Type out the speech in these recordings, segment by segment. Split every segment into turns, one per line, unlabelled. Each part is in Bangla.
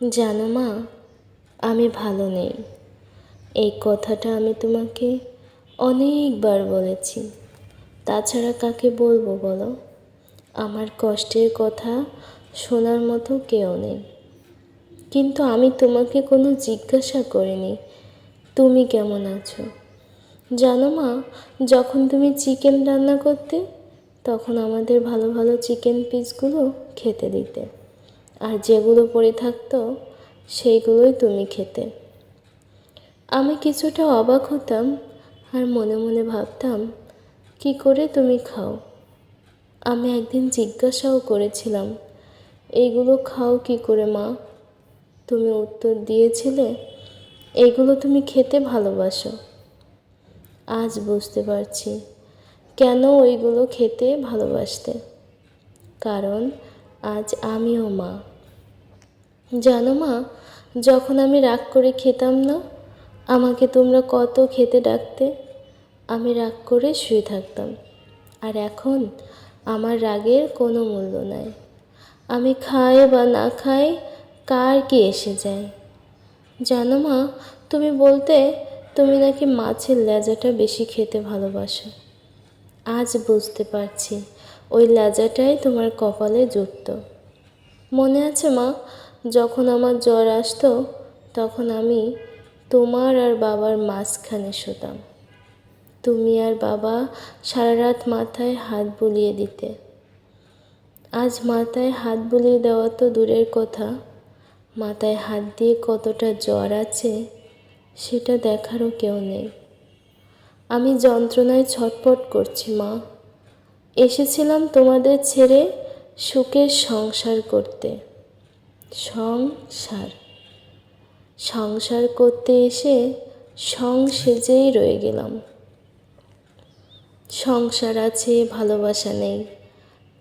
জানো মা, আমি ভালো নেই। এই কথাটা আমি তোমাকে অনেকবার বলেছি। তাছাড়া কাকে বলবো বলো? আমার কষ্টের কথা শোনার মতো কেউ নেই। কিন্তু আমি তোমাকে কোনো জিজ্ঞাসা করিনি তুমি কেমন আছো। জানো মা, যখন তুমি চিকেন রান্না করতে তখন আমাদের ভালো ভালো চিকেন পিসগুলো খেতে দিতে, আর যেগুলো পড়ে থাকতো সেইগুলোই তুমি খেতে। আমি কিছুটা অবাক হতাম আর মনে মনে ভাবতাম কি করে তুমি খাও। আমি একদিন জিজ্ঞাসাও করেছিলাম, এইগুলো খাও কি করে মা? তুমি উত্তর দিয়েছিলে, এইগুলো তুমি খেতে ভালোবাসো। আজ বুঝতে পারছি কেন ওইগুলো খেতে ভালোবাসতে। কারণ আজ আমিও মা। জানো মা, যখন আমি রাগ করে খেতাম না, আমাকে তোমরা কত খেতে ডাকতে। আমি রাগ করে শুয়ে থাকতাম। আর এখন আমার রাগের কোনো মূল্য নাই। আমি খাই বা না খাই, কার কি এসে যায়। জানো মা, তুমি বলতে তুমি নাকি মাছের লেজাটা বেশি খেতে ভালোবাসো। আজ বুঝতে পারছি ওই লেজাটাই তোমার কপালে জুটত। মনে আছে মা, যখন আমার জ্বর আসতো তখন আমি তোমার আর বাবার মাঝখানে শুতাম। তুমি আর বাবা সারা রাত মাথায় হাত বুলিয়ে দিতে। আজ মাথায় হাত বুলিয়ে দেওয়া তো দূরের কথা, মাথায় হাত দিয়ে কতটা জ্বর আছে সেটা দেখারও কেউ নেই। আমি যন্ত্রণায় ছটফট করছি মা। এসেছিলাম তোমাদের ছেড়ে সুখের সংসার করতে। সংসার সংসার করতে এসে সেজেই রয়ে গেলাম। সংসার আছে, ভালোবাসা নেই।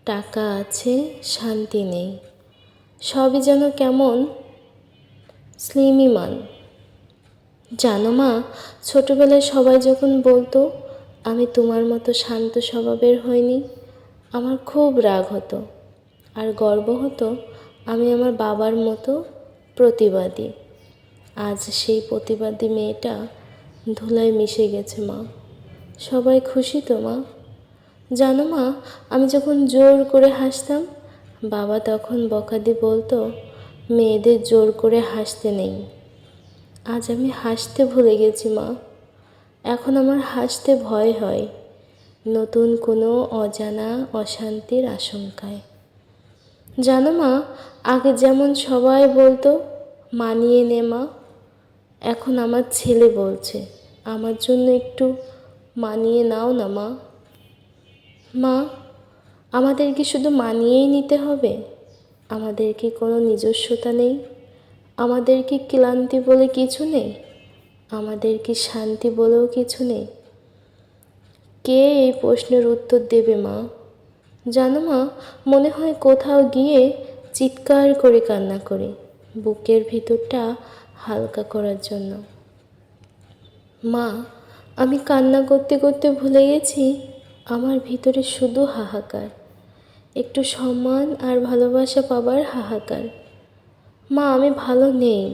টাকা আছে, শান্তি নেই। সবই যেন কেমন স্লিমিমান। জানো মা, ছোটোবেলায় সবাই যখন বলতো আমি তোমার মতো শান্ত স্বভাবের হইনি, আমার খুব রাগ হতো আর গর্ব হতো আমি আমার বাবার মতো প্রতিবাদী। আজ সেই প্রতিবাদী মেয়েটা ধুলায় মিশে গেছে মা। সবাই খুশি তো মা? জানো মা, আমি যখন জোর করে হাসতাম বাবা তখন বকাদি বলতো মেয়েদের জোর করে হাসতে নেই। আজ আমি হাসতে ভুলে গেছি মা। এখন আমার হাসতে ভয় হয়, নতুন কোনো অজানা অশান্তির আশঙ্কায়। জানো মা, আগে যেমন সবাই বলতো মানিয়ে নে মা, এখন আমার ছেলে বলছে আমার জন্য একটু মানিয়ে নাও না মা। মা, আমাদের কি শুধু মানিয়েই নিতে হবে? আমাদের কি কোনো নিজস্বতা নেই? আমাদের কি ক্লান্তি বলে কিছু নেই? আমাদের কি শান্তি বলেও কিছু নেই? কে এই প্রশ্নের উত্তর দেবে মা? জানো মা, মনে হয় কোথাও গিয়ে চিৎকার করে কান্না করি বুকের ভিতরটা হালকা করার জন্য। মা, আমি কান্না করতে করতে ভুলে গেছি আমার ভিতরে শুধু হাহাকার, একটু সম্মান আর ভালোবাসা পাবার হাহাকার। মা, আমি ভালো নেই।